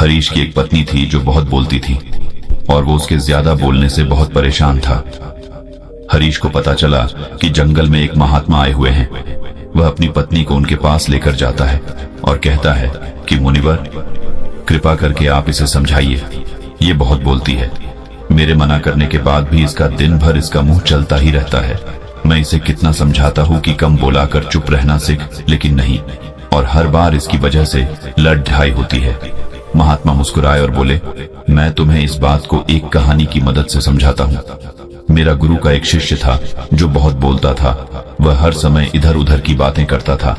हरीश की एक पत्नी थी जो बहुत बोलती थी और वो उसके ज्यादा बोलने से बहुत परेशान था। हरीश को पता चला कि जंगल में एक महात्मा आए हुए हैं। वह अपनी पत्नी को उनके पास लेकर जाता है और कहता है कि मुनिवर, कृपा करके आप इसे समझाइए, ये बहुत बोलती है। मेरे मना करने के बाद भी इसका दिन भर इसका मुंह चलता ही रहता है। मैं इसे कितना समझाता हूँ कि कम बोला कर चुप रहना सीख, लेकिन नहीं, और हर बार इसकी वजह से लड़ ढाई होती है। महात्मा मुस्कुराए और बोले, मैं तुम्हें इस बात को एक कहानी की मदद से समझाता हूँ। मेरा गुरु का एक शिष्य था जो बहुत बोलता था। वह हर समय इधर उधर की बातें करता था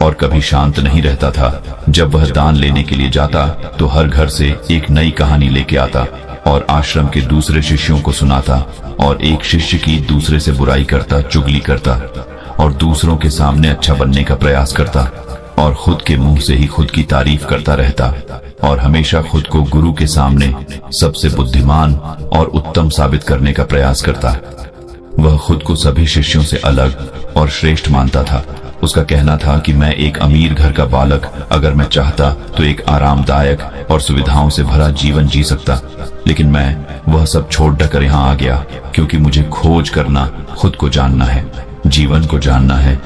और कभी शांत नहीं रहता था। जब वह दान लेने के लिए जाता तो हर घर से एक नई कहानी लेके आता और आश्रम के दूसरे शिष्यों को सुनाता, और एक शिष्य की दूसरे से बुराई करता, चुगली करता और दूसरों के सामने अच्छा बनने का प्रयास करता और खुद के मुंह से ही खुद की तारीफ करता रहता और हमेशा खुद को गुरु के सामने सबसे बुद्धिमान और उत्तम साबित करने का प्रयास करता। वह खुद को सभी शिष्यों से अलग और श्रेष्ठ मानता था। उसका कहना था कि मैं एक अमीर घर का बालक अगर मैं चाहता तो एक आरामदायक और सुविधाओं से भरा जीवन जी सकता, लेकिन मैं वह सब छोड़ कर यहाँ आ गया क्योंकि मुझे खोज करना, खुद को जानना है, जीवन को जानना है।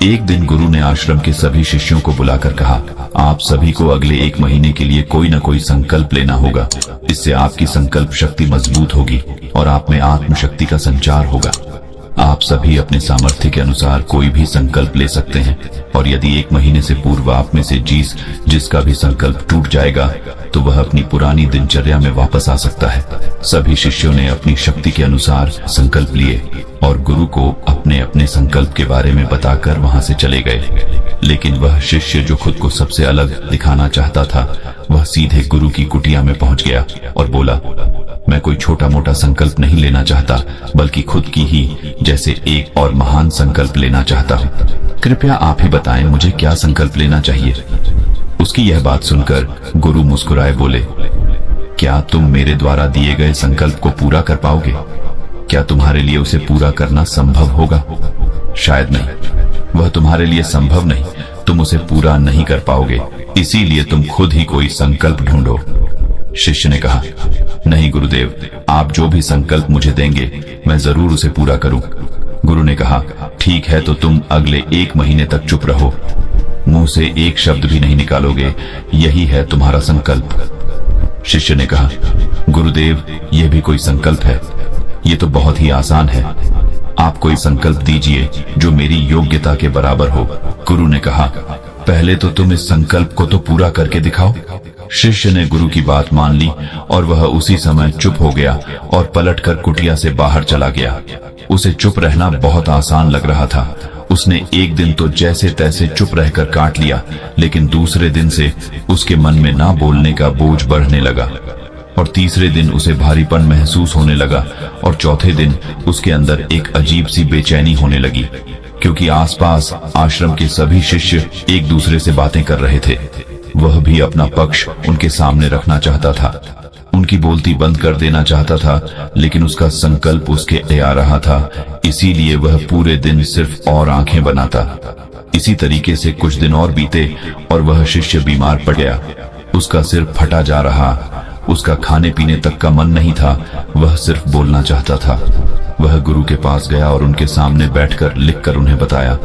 एक दिन गुरु ने आश्रम के सभी शिष्यों को बुलाकर कहा, आप सभी को अगले 1 महीने के लिए कोई न कोई संकल्प लेना होगा। इससे आपकी संकल्प शक्ति मजबूत होगी और आप में आत्मशक्ति का संचार होगा। आप सभी अपने सामर्थ्य के अनुसार कोई भी संकल्प ले सकते हैं, और यदि 1 महीने से पूर्व आप में से जिसका भी संकल्प टूट जाएगा तो वह अपनी पुरानी दिनचर्या में वापस आ सकता है। सभी शिष्यों ने अपनी शक्ति के अनुसार संकल्प लिए और गुरु को अपने अपने संकल्प के बारे में बताकर वहां से चले गए। लेकिन वह शिष्य जो खुद को सबसे अलग दिखाना चाहता था, वह सीधे गुरु की कुटिया में पहुंच गया और बोला, मैं कोई छोटा मोटा संकल्प नहीं लेना चाहता, बल्कि खुद की ही जैसे एक और महान संकल्प लेना चाहता हूँ। कृपया आप ही बताएं मुझे क्या संकल्प लेना चाहिए। उसकी यह बात सुनकर गुरु मुस्कुराए बोले, क्या तुम मेरे द्वारा दिए गए संकल्प को पूरा कर पाओगे? क्या तुम्हारे लिए उसे पूरा करना संभव होगा? शायद नहीं, वह तुम्हारे लिए संभव नहीं, तुम उसे पूरा नहीं कर पाओगे, इसीलिए तुम खुद ही कोई संकल्प ढूंढो। शिष्य ने कहा, नहीं गुरुदेव, आप जो भी संकल्प मुझे देंगे मैं जरूर उसे पूरा करूं। गुरु ने कहा, ठीक है, तो तुम अगले 1 महीने तक चुप रहो, मुंह से एक शब्द भी नहीं निकालोगे, यही है तुम्हारा संकल्प। शिष्य ने कहा, गुरुदेव, यह भी कोई संकल्प है? ये तो बहुत ही आसान है, आप कोई संकल्प दीजिए जो मेरी योग्यता के बराबर हो। गुरु ने कहा, पहले तो तुम इस संकल्प को तो पूरा करके दिखाओ। शिष्य ने गुरु की बात मान ली और वह उसी समय चुप हो गया और पलटकर कुटिया से बाहर चला गया। उसे चुप रहना बहुत आसान लग रहा था। उसने एक दिन तो जैसे तैसे चुप रहकर काट लिया, लेकिन दूसरे दिन से उसके मन में ना बोलने का बोझ बढ़ने लगा और तीसरे दिन उसे भारीपन महसूस होने लगा और चौथे दिन उसके अंदर एक अजीब सी बेचैनी होने लगी, क्योंकि आसपास आश्रम के सभी शिष्य एक दूसरे से बातें कर रहे थे। वह भी अपना पक्ष उनके सामने रखना चाहता था, उनकी बोलती बंद कर देना चाहता था, लेकिन उसका संकल्प उसके आ रहा था, इसीलिए वह पूरे दिन सिर्फ और आंखें बनाता। इसी तरीके से कुछ दिन और बीते और वह शिष्य बीमार पड़ गया। उसका सिर फटा जा रहा, उसका खाने पीने तक का मन नहीं था, वह सिर्फ बोलना चाहता था। वह गुरु के पास गया और उनके सामने बैठकर लिखकर उन्हें बताया,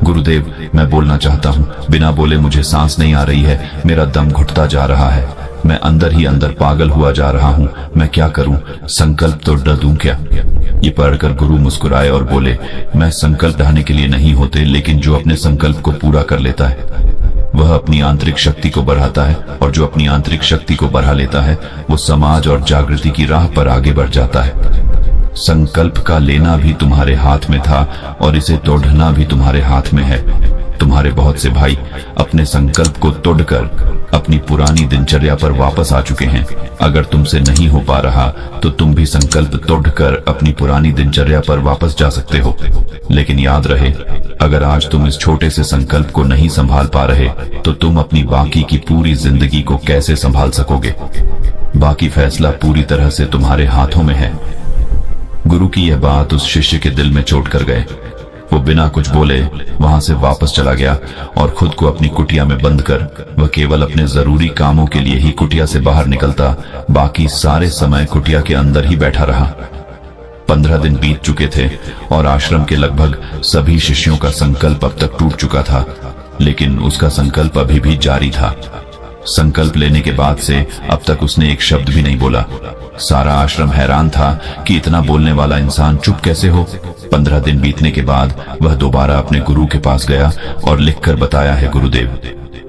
गुरुदेव, मैं बोलना चाहता हूँ, बिना बोले मुझे सांस नहीं आ रही है, मेरा दम घुटता जा रहा है, मैं अंदर ही अंदर पागल हुआ जा रहा हूँ, मैं क्या करूँ, संकल्प तो ढा दूं क्या? ये पढ़कर गुरु मुस्कुराए और बोले, मैं संकल्प ढाने के लिए नहीं होते, लेकिन जो अपने संकल्प को पूरा कर लेता है वह अपनी आंतरिक शक्ति को बढ़ाता है, और जो अपनी आंतरिक शक्ति को बढ़ा लेता है वो समाज और जागृति की राह पर आगे बढ़ जाता है। संकल्प का लेना भी तुम्हारे हाथ में था और इसे तोड़ना भी तुम्हारे हाथ में है। तुम्हारे बहुत से भाई अपने संकल्प को तोड़कर अपनी पुरानी दिनचर्या पर वापस आ चुके हैं। अगर तुमसे नहीं हो पा रहा तो तुम भी संकल्प तोड़कर अपनी पुरानी दिनचर्या पर वापस जा सकते हो। लेकिन याद रहे, अगर आज तुम इस छोटे से संकल्प को नहीं संभाल पा रहे तो तुम अपनी बाकी की पूरी जिंदगी को कैसे संभाल सकोगे? बाकी फैसला पूरी तरह से तुम्हारे हाथों में है। गुरु की यह बात उस शिष्य के दिल में चोट कर गए। वो बिना कुछ बोले वहां से वापस चला गया और खुद को अपनी कुटिया में बंद कर वह केवल अपने जरूरी कामों के लिए ही कुटिया से बाहर निकलता, बाकी सारे समय कुटिया के अंदर ही बैठा रहा। 15 दिन बीत चुके थे और आश्रम के लगभग सभी शिष्यों का संकल्प अब तक टूट चुका था, लेकिन उसका संकल्प अभी भी जारी था। संकल्प लेने के बाद से अब तक उसने एक शब्द भी नहीं बोला। सारा आश्रम हैरान था कि इतना बोलने वाला इंसान चुप कैसे हो। 15 दिन बीतने के बाद वह दोबारा अपने गुरु के पास गया और लिखकर बताया है, गुरुदेव,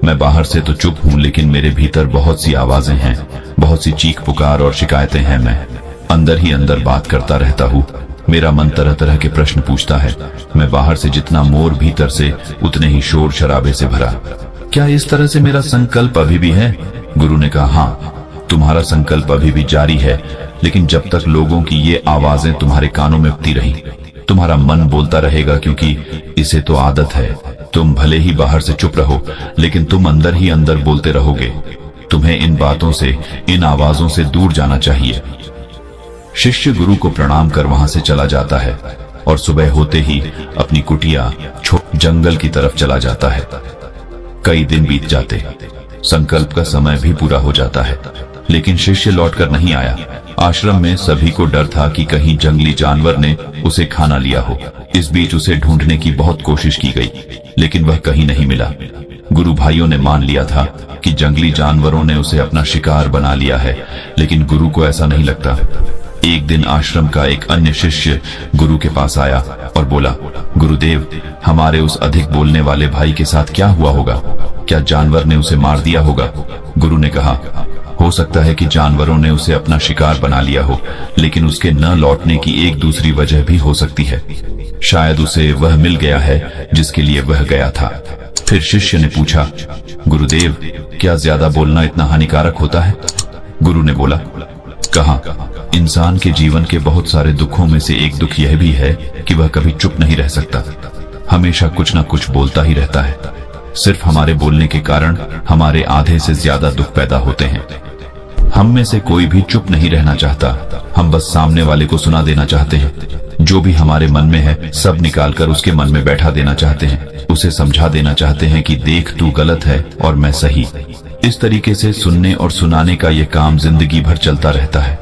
मैं बाहर से तो चुप हूं, लेकिन मेरे भीतर बहुत सी आवाजें हैं, बहुत सी चीख पुकार और शिकायतें हैं। मैं अंदर ही अंदर बात करता रहता हूं। मेरा मन तरह तरह के प्रश्न पूछता है। मैं बाहर से जितना मोर, भीतर से उतने ही शोर शराबे से भरा। क्या इस तरह से मेरा संकल्प अभी भी है? गुरु ने कहा, हाँ, तुम्हारा संकल्प अभी भी जारी है, लेकिन जब तक लोगों की ये आवाजें तुम्हारे कानों में उठती रही, तुम्हारा मन बोलता रहेगा, क्योंकि इसे तो आदत है। तुम भले ही बाहर से चुप रहो, लेकिन तुम अंदर ही अंदर बोलते रहोगे। तुम्हें इन बातों से, इन आवाजों से दूर जाना चाहिए। शिष्य गुरु को प्रणाम कर वहां से चला जाता है और सुबह होते ही अपनी कुटिया छोड़ जंगल की तरफ चला जाता है। कई दिन बीत जाते, संकल्प का समय भी पूरा हो जाता है, लेकिन शिष्य लौटकर नहीं आया। आश्रम में सभी को डर था कि कहीं जंगली जानवर ने उसे खाना लिया हो। इस बीच उसे ढूंढने की बहुत कोशिश की गई, लेकिन वह कहीं नहीं मिला। गुरु भाइयों ने मान लिया था कि जंगली जानवरों ने उसे अपना शिकार बना लिया है, लेकिन गुरु को ऐसा नहीं लगता। एक दिन आश्रम का एक अन्य शिष्य गुरु के पास आया और बोला, गुरुदेव, हमारे उस अधिक बोलने वाले भाई के साथ क्या हुआ होगा? क्या जानवर ने उसे मार दिया होगा? गुरु ने कहा, हो सकता है कि जानवरों ने उसे अपना शिकार बना लिया हो, लेकिन उसके न लौटने की एक दूसरी वजह भी हो सकती है। शायद उसे वह मिल गया है जिसके लिए वह गया था। फिर शिष्य ने पूछा, गुरुदेव, क्या ज्यादा बोलना इतना हानिकारक होता है? गुरु ने बोला, कहा, इंसान के जीवन के बहुत सारे दुखों में से एक दुख यह भी है कि वह कभी चुप नहीं रह सकता, हमेशा कुछ ना कुछ बोलता ही रहता है। सिर्फ हमारे बोलने के कारण हमारे आधे से ज्यादा दुख पैदा होते हैं। हम में से कोई भी चुप नहीं रहना चाहता, हम बस सामने वाले को सुना देना चाहते हैं। जो भी हमारे मन में है सब निकालकर उसके मन में बैठा देना चाहते हैं। उसे समझा देना चाहते हैं कि देख, तू गलत है और मैं सही। इस तरीके से सुनने और सुनाने का यह काम जिंदगी भर चलता रहता है,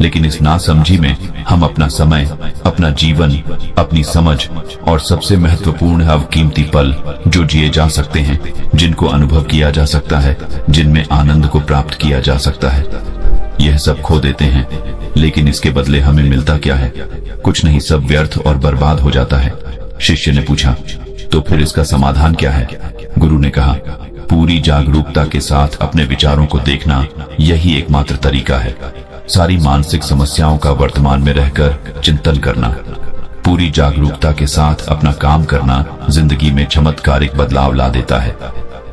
लेकिन इस नासमझी में हम अपना समय, अपना जीवन, अपनी समझ और सबसे महत्वपूर्ण अवकीमती पल जो जिए जा सकते हैं, जिनको अनुभव किया जा सकता है, जिनमें आनंद को प्राप्त किया जा सकता है, यह सब खो देते हैं। लेकिन इसके बदले हमें मिलता क्या है? कुछ नहीं, सब व्यर्थ और बर्बाद हो जाता है। शिष्य ने पूछा, तो फिर इसका समाधान क्या है? गुरु ने कहा, पूरी जागरूकता के साथ अपने विचारों को देखना, यही एकमात्र तरीका है। सारी मानसिक समस्याओं का वर्तमान में रहकर चिंतन करना, पूरी जागरूकता के साथ अपना काम करना जिंदगी में चमत्कारिक बदलाव ला देता है।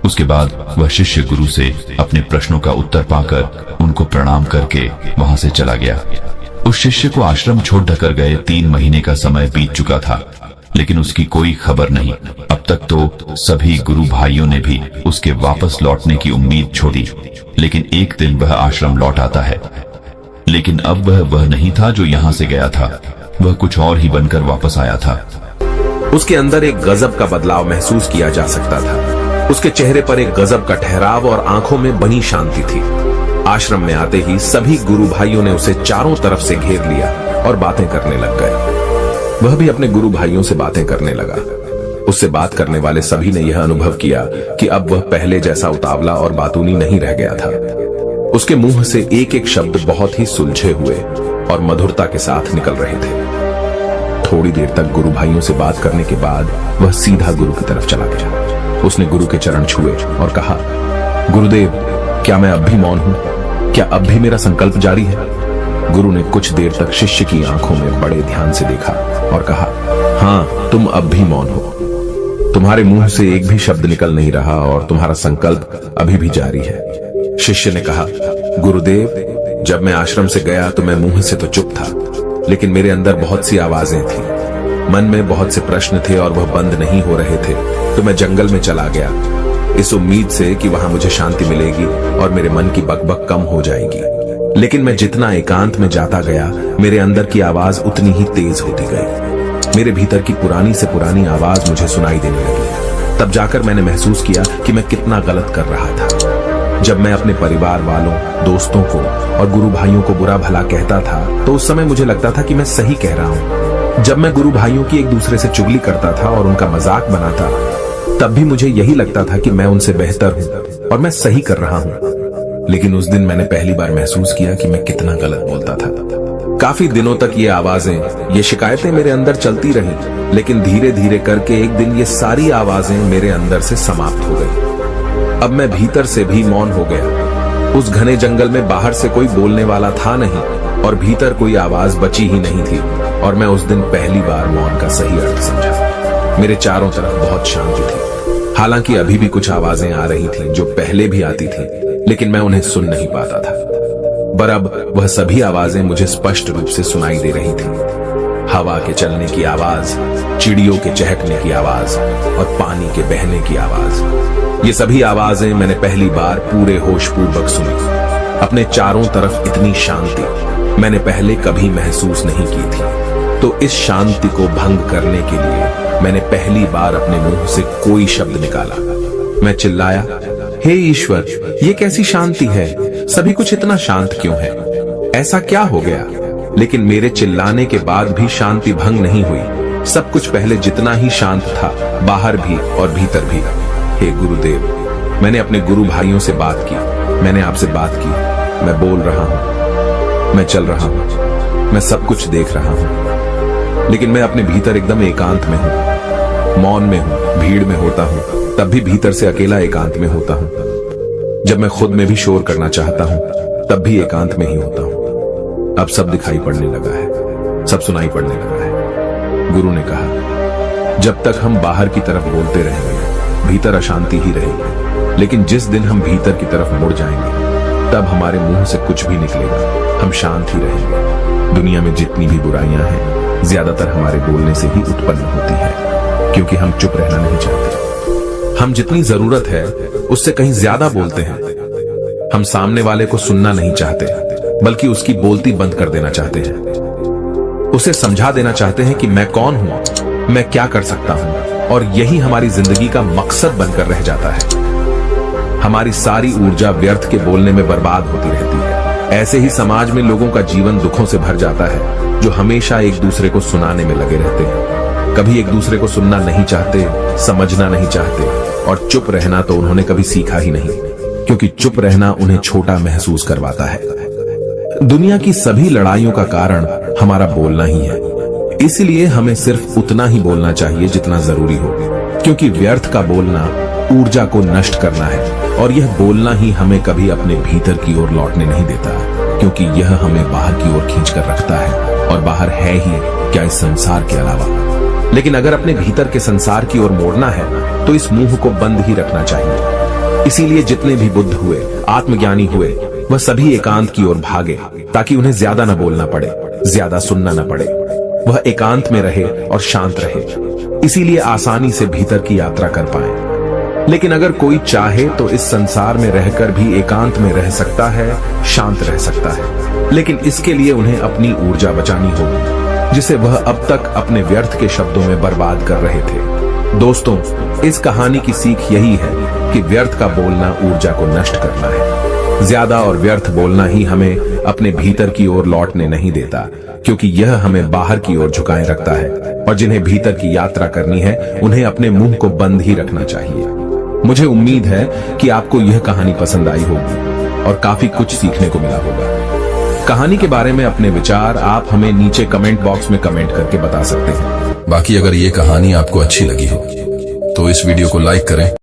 उसके बाद वह शिष्य गुरु से अपने प्रश्नों का उत्तर पाकर उनको प्रणाम करके वहां से चला गया। उस शिष्य को आश्रम छोड़ ढकर गए 3 महीने का समय बीत चुका था, लेकिन उसकी कोई खबर नहीं। अब तक तो सभी गुरु भाइयों ने भी उसके वापस लौटने की उम्मीद छोड़ी, लेकिन एक दिन वह आश्रम लौट आता है। लेकिन अब वह नहीं था जो यहां से गया था, वह कुछ और ही बनकर वापस आया था। उसके अंदर एक गजब का बदलाव महसूस किया जा सकता था। उसके चेहरे पर एक गजब का ठहराव और आंखों में बनी शांति थी। आश्रम में आते ही सभी गुरु भाइयों ने उसे चारों तरफ से घेर लिया और बातें करने लग गए। वह भी अपने गुरु भाइयों से बातें करने लगा। उससे बात करने वाले सभी ने यह अनुभव किया कि अब वह पहले जैसा उतावला और बातूनी नहीं रह गया था। उसके मुंह से एक एक शब्द बहुत ही सुलझे हुए और मधुरता के साथ निकल रहे थे। थोड़ी देर तक गुरु भाइयों से बात करने के बाद वह सीधा गुरु की तरफ चला गया। उसने गुरु के चरण छुए और कहा, गुरुदेव, क्या मैं अब भी मौन हूं? क्या अब भी मेरा संकल्प जारी है? गुरु ने कुछ देर तक शिष्य की आंखों में बड़े ध्यान से देखा और कहा, हाँ, तुम अब भी मौन हो। तुम्हारे मुंह से एक भी शब्द निकल नहीं रहा और तुम्हारा संकल्प अभी भी जारी है। शिष्य ने कहा, गुरुदेव, जब मैं आश्रम से गया तो मैं मुंह से तो चुप था, लेकिन मेरे अंदर बहुत सी आवाजें थी। मन में बहुत से प्रश्न थे और वह बंद नहीं हो रहे थे, तो मैं जंगल में चला गया, इस उम्मीद से कि वहां मुझे शांति मिलेगी और मेरे मन की बकबक कम हो जाएगी। लेकिन मैं जितना एकांत में जाता गया, मेरे अंदर की आवाज उतनी ही तेज होती गई। मेरे भीतर की पुरानी से पुरानी आवाज मुझे सुनाई देने लगी। तब जाकर मैंने महसूस किया कि मैं कितना गलत कर रहा था। जब मैं अपने परिवार वालों, दोस्तों को और गुरु भाइयों को बुरा भला कहता था तो उस समय मुझे लगता था कि मैं सही कह रहा हूँ। जब मैं गुरु भाइयों की एक दूसरे से चुगली करता था और उनका मजाक बनाता, तब भी मुझे यही लगता था कि मैं उनसे बेहतर हूँ और मैं सही कर रहा हूँ। लेकिन उस दिन मैंने पहली बार महसूस किया कि मैं कितना गलत बोलता था। काफी दिनों तक ये आवाजें, ये शिकायतें मेरे अंदर चलती रहीं, लेकिन धीरे धीरे करके एक दिन ये सारी आवाजें मेरे अंदर से समाप्त हो गई। अब मैं भीतर से भी मौन हो गया। उस घने जंगल में बाहर से कोई बोलने वाला था नहीं और भीतर कोई आवाज बची ही नहीं थी, और मैं उस दिन पहली बार मौन का सही अर्थ समझा। मेरे चारों तरफ बहुत शांति थी। हालांकि अभी भी कुछ आवाजें आ रही थीं जो पहले भी आती थी, लेकिन मैं उन्हें सुन नहीं पाता था। पर अब वह सभी आवाजें मुझे स्पष्ट रूप से सुनाई दे रही थी। हवा के चलने की आवाज, चिड़ियों के चहकने की आवाज और पानी के बहने की आवाज। ये सभी आवाजें मैंने पहली बार पूरे होशपूर्वक सुनी। अपने चारों तरफ इतनी शांति मैंने पहले कभी महसूस नहीं की थी। तो इस शांति को भंग करने के लिए मैंने पहली बार अपने मुंह से कोई शब्द निकाला। मैं चिल्लाया, हे ईश्वर, ये कैसी शांति है? सभी कुछ इतना शांत क्यों है? ऐसा क्या हो गया? लेकिन मेरे चिल्लाने के बाद भी शांति भंग नहीं हुई। सब कुछ पहले जितना ही शांत था, बाहर भी और भीतर भी। हे गुरुदेव, मैंने अपने गुरु भाइयों से बात की, मैंने आपसे बात की। मैं बोल रहा हूं, मैं चल रहा हूं, मैं सब कुछ देख रहा हूं, लेकिन मैं अपने भीतर एकदम एकांत में हूं, मौन में हूं, भीड़ में होता हूं, तब भी भीतर से अकेला एकांत में होता हूं। जब मैं खुद में भी शोर करना चाहता हूं, तब भी एकांत में ही होता हूं। अब सब दिखाई पड़ने लगा है, सब सुनाई पड़ने लगा है। गुरु ने कहा, जब तक हम बाहर की तरफ बोलते रहेंगे, भीतर अशांति ही रहेगी। लेकिन जिस दिन हम भीतर की तरफ मुड़ जाएंगे, तब हमारे मुंह से कुछ भी निकलेगा, हम शांत ही रहेंगे। दुनिया में जितनी भी बुराइयां हैं, ज्यादातर हमारे बोलने से ही उत्पन्न होती है, क्योंकि हम चुप रहना नहीं चाहते। हम जितनी जरूरत है उससे कहीं ज्यादा बोलते हैं। हम सामने वाले को सुनना नहीं चाहते, बल्कि उसकी बोलती बंद कर देना चाहते हैं। उसे समझा देना चाहते हैं कि मैं कौन हूं, मैं क्या कर सकता हूं, और यही हमारी जिंदगी का मकसद बनकर रह जाता है। हमारी सारी ऊर्जा व्यर्थ के बोलने में बर्बाद होती रहती है। ऐसे ही समाज में लोगों का जीवन दुखों से भर जाता है, जो हमेशा एक दूसरे को सुनाने में लगे रहते हैं। कभी एक दूसरे को सुनना नहीं चाहते, समझना नहीं चाहते, और चुप रहना तो उन्होंने कभी सीखा ही नहीं, क्योंकि चुप रहना उन्हें छोटा महसूस करवाता है। दुनिया की सभी लड़ाइयों का कारण हमारा बोलना ही है। इसलिए हमें सिर्फ उतना ही बोलना चाहिए जितना जरूरी हो, क्योंकि व्यर्थ का बोलना ऊर्जा को नष्ट करना है, और यह बोलना ही हमें कभी अपने भीतर की ओर लौटने नहीं देता, क्योंकि यह हमें बाहर की ओर खींच कर रखता है, और बाहर है ही क्या इस संसार के अलावा। लेकिन अगर अपने भीतर के संसार की ओर मोड़ना है, तो इस मुंह को बंद ही रखना चाहिए। इसीलिए जितने भी बुद्ध हुए, आत्मज्ञानी हुए, वह सभी एकांत की ओर भागे, ताकि उन्हें ज्यादा न बोलना पड़े, ज्यादा सुनना न पड़े। वह एकांत में रहे और शांत रहे, इसीलिए आसानी से भीतर की यात्रा कर पाए। लेकिन अगर कोई चाहे तो इस संसार में रहकर भी एकांत में रह सकता है, शांत रह सकता है, लेकिन इसके लिए उन्हें अपनी ऊर्जा बचानी होगी, जिसे वह अब तक अपने व्यर्थ के शब्दों में बर्बाद कर रहे थे। दोस्तों, इस कहानी की सीख यही है कि व्यर्थ का बोलना ऊर्जा को नष्ट करना है। ज्यादा और व्यर्थ बोलना ही हमें अपने भीतर की ओर लौटने नहीं देता, क्योंकि यह हमें बाहर की ओर झुकाए रखता है, और जिन्हें भीतर की यात्रा करनी है, उन्हें अपने मुंह को बंद ही रखना चाहिए। मुझे उम्मीद है कि आपको यह कहानी पसंद आई होगी और काफी कुछ सीखने को मिला होगा। कहानी के बारे में अपने विचार आप हमें नीचे कमेंट बॉक्स में कमेंट करके बता सकते हैं। बाकी अगर ये कहानी आपको अच्छी लगी हो तो इस वीडियो को लाइक करें